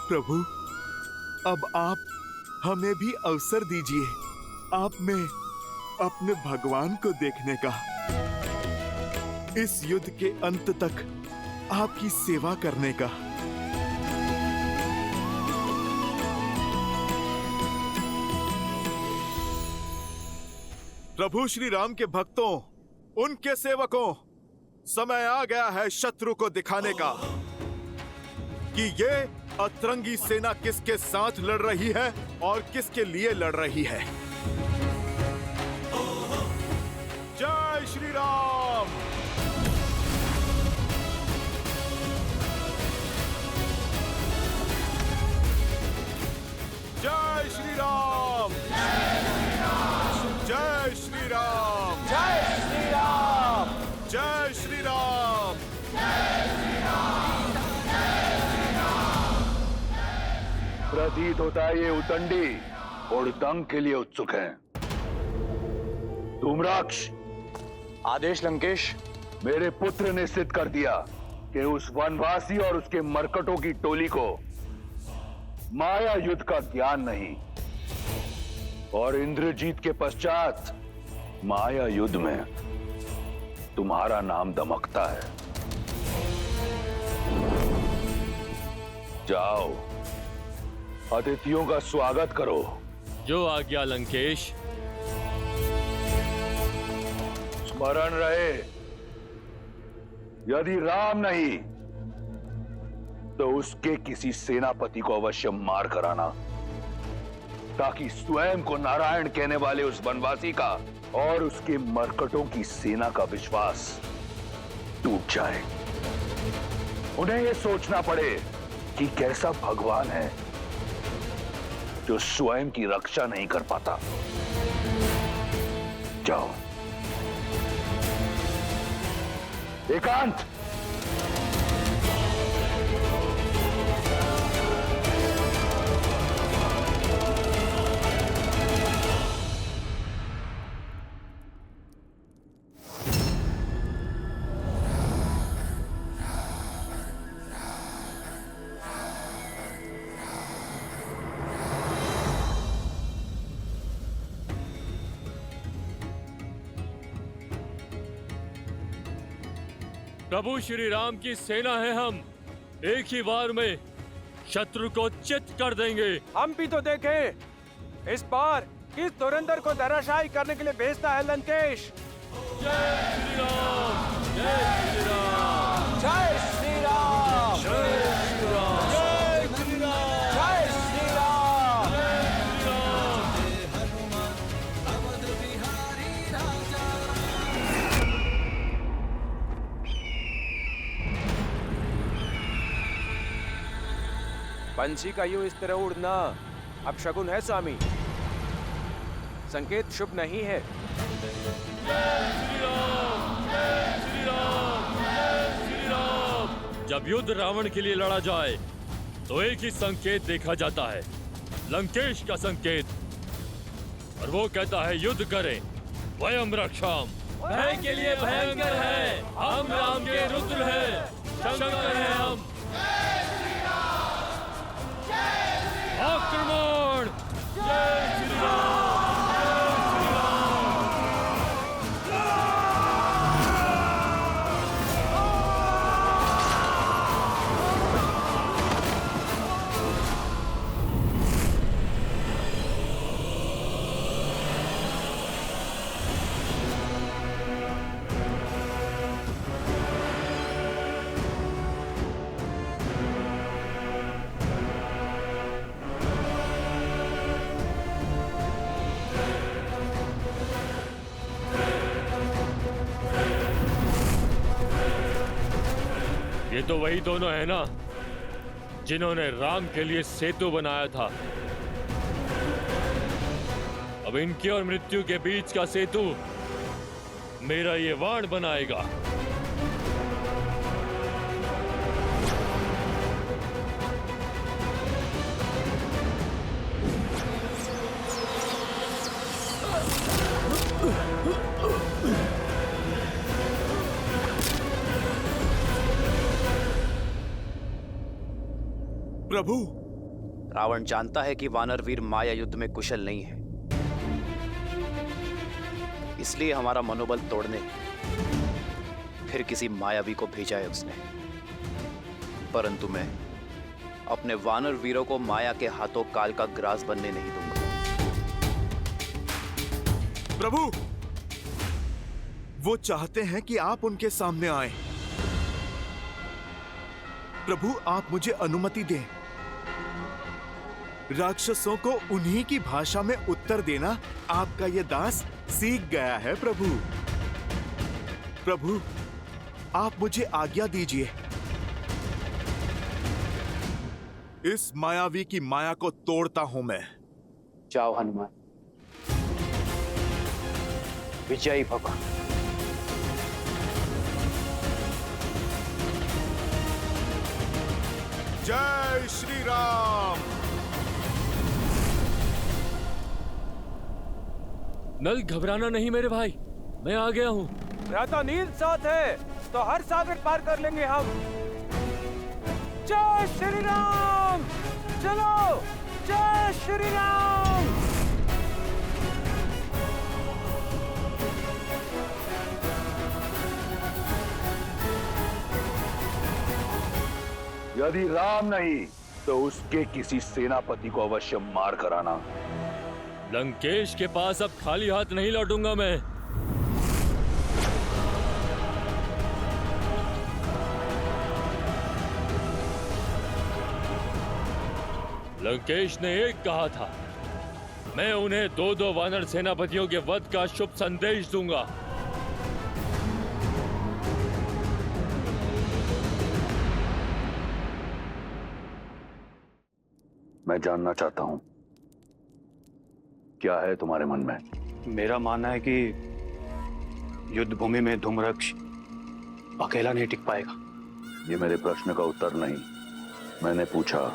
प्रभु, अब आप हमें भी अवसर दीजिए आप में अपने भगवान को देखने का। इस युद्ध के अंत तक आपकी सेवा करने का। प्रभु श्री राम के भक्तों, उनके सेवकों, समय आ गया है शत्रु को दिखाने का कि ये अतरंगी सेना किसके साथ लड़ रही है और किसके लिए लड़ रही है। जय श्री राम। जय श्री राम। जय श्री राम। जय श्री राम। जय श्री राम। प्रतीत होता है ये उतंडी और दंग के लिए उत्सुक हैं। धूम्राक्ष, आदेश लंकेश। मेरे पुत्र ने सिद्ध कर दिया कि उस वनवासी और उसके मरकटों की टोली को माया युद्ध का ज्ञान नहीं, और इंद्रजीत के पश्चात माया युद्ध में तुम्हारा नाम दमकता है। जाओ, अतिथियों का स्वागत करो। जो आज्ञा लंकेश। स्मरण रहे, यदि राम नहीं तो उसके किसी सेनापति को अवश्य मार कराना, ताकि स्वयं को नारायण कहने वाले उस वनवासी का और उसके मरकटों की सेना का विश्वास टूट जाए। उन्हें यह सोचना पड़े कि कैसा भगवान है जो स्वयं की रक्षा नहीं कर पाता। जाओ। एकांत। प्रभु श्री राम की सेना है हम, एक ही वार में शत्रु को चित कर देंगे। हम भी तो देखें इस बार किस धुरंधर को धराशायी करने के लिए भेजता है लंकेश। जय श्री राम। जय श्री राम। जय श्री राम। जय श्री राम। जय श्री राम। जय श्री राम। पंछी का यूं इस तरह उड़ना अब शगुन है स्वामी, संकेत शुभ नहीं है। जय श्री राम। जय श्री राम। जय श्री राम। जब युद्ध रावण के लिए लड़ा जाए तो एक ही संकेत देखा जाता है, लंकेश का संकेत, और वो कहता है युद्ध करें, वयम रक्षाम। भय के लिए भयंकर है, हम राम के रुद्र हैं, शंकर हैं हम। आक्रमण। जय श्री राम। ये तो वही दोनों है ना जिन्होंने राम के लिए सेतु बनाया था। अब इनकी और मृत्यु के बीच का सेतु मेरा ये वाण बनाएगा। प्रभु, रावण जानता है कि वानर वीर माया युद्ध में कुशल नहीं है, इसलिए हमारा मनोबल तोड़ने फिर किसी मायावी को भेजा है उसने। परंतु मैं अपने वानर वीरों को माया के हाथों काल का ग्रास बनने नहीं दूंगा। प्रभु, वो चाहते हैं कि आप उनके सामने आए। प्रभु, आप मुझे अनुमति दें। राक्षसों को उन्हीं की भाषा में उत्तर देना आपका ये दास सीख गया है। प्रभु, प्रभु, आप मुझे आज्ञा दीजिए। इस मायावी की माया को तोड़ता हूं मैं। जाओ हनुमान, विजयी भव। जय श्री राम। नल, घबराना नहीं मेरे भाई, मैं आ गया हूँ। भ्राता नील साथ है तो हर सागर पार कर लेंगे हम। जय श्री राम। चलो, जय श्री राम। यदि राम नहीं तो उसके किसी सेनापति को अवश्य मार कर आना। लंकेश के पास अब खाली हाथ नहीं लौटूंगा मैं। लंकेश ने एक कहा था, मैं उन्हें 2-2 वानर सेनापतियों के वध का शुभ संदेश दूंगा। मैं जानना चाहता हूं, क्या है तुम्हारे मन में? मेरा मानना है कि युद्ध भूमि में धूम्रक्ष अकेला नहीं टिक पाएगा। ये मेरे प्रश्न का उत्तर नहीं। मैंने पूछा,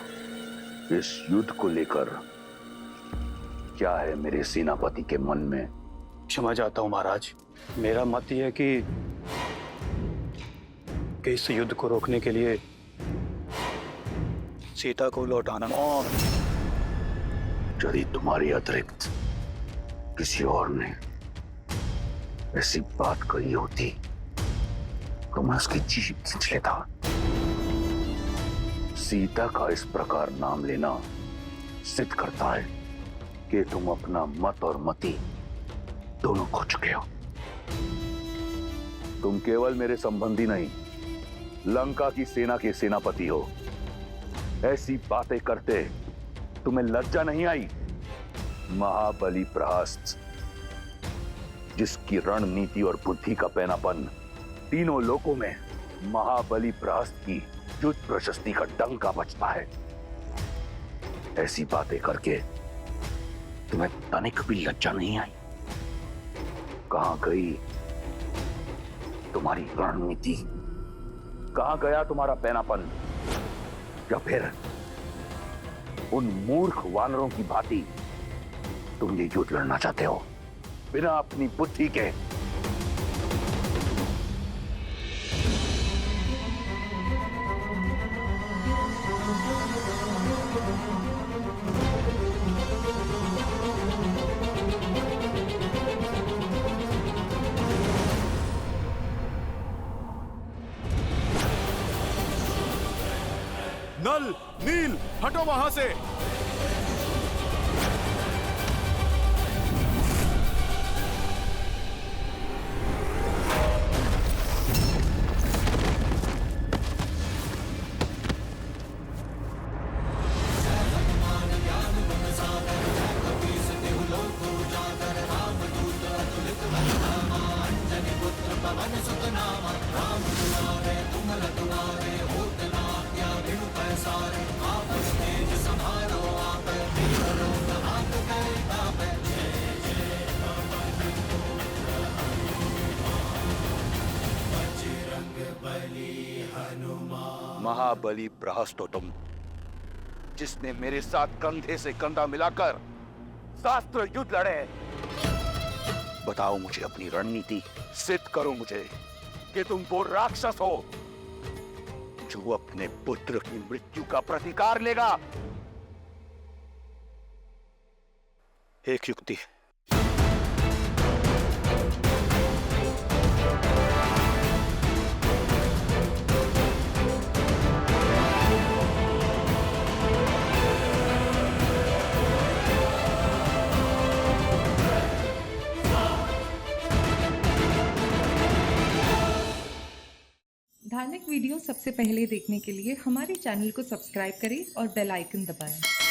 इस युद्ध को लेकर क्या है मेरे सेनापति के मन में? क्षमा चाहता हूं महाराज, मेरा मत यह है कि इस युद्ध को रोकने के लिए सीता को लौटाना। यदि तुम्हारी अतिरिक्त किसी और ने ऐसी बात कही होती तो मैं उसकी जीभ खींच लेता। सीता का इस प्रकार नाम लेना सिद्ध करता है कि तुम अपना मत और मति दोनों खो चुके हो। तुम केवल मेरे संबंधी नहीं, लंका की सेना के सेनापति हो। ऐसी बातें करते तुम्हें लज्जा नहीं आई? महाबली प्रहस्त, जिसकी रणनीति और बुद्धि का पैनापन तीनों लोकों में महाबली प्रहस्त की युद्ध प्रशस्ति का डंका बजता है, ऐसी बातें करके तुम्हें तनिक भी लज्जा नहीं आई? कहां गई तुम्हारी रणनीति? कहां गया तुम्हारा पैनापन? या फिर उन मूर्ख वानरों की भांति तुम ये युद्ध लड़ना चाहते हो बिना अपनी बुद्धि के? नल, नील, हटो वहां से। महाबली प्रहस्त हो तुम, जिसने मेरे साथ कंधे से कंधा मिलाकर शास्त्र युद्ध लड़े। बताओ मुझे अपनी रणनीति, सिद्ध करो मुझे कि तुम वो राक्षस हो जो अपने पुत्र की मृत्यु का प्रतिकार लेगा। एक युक्ति। वीडियो सबसे पहले देखने के लिए हमारे चैनल को सब्सक्राइब करें और बेल आइकन दबाएं।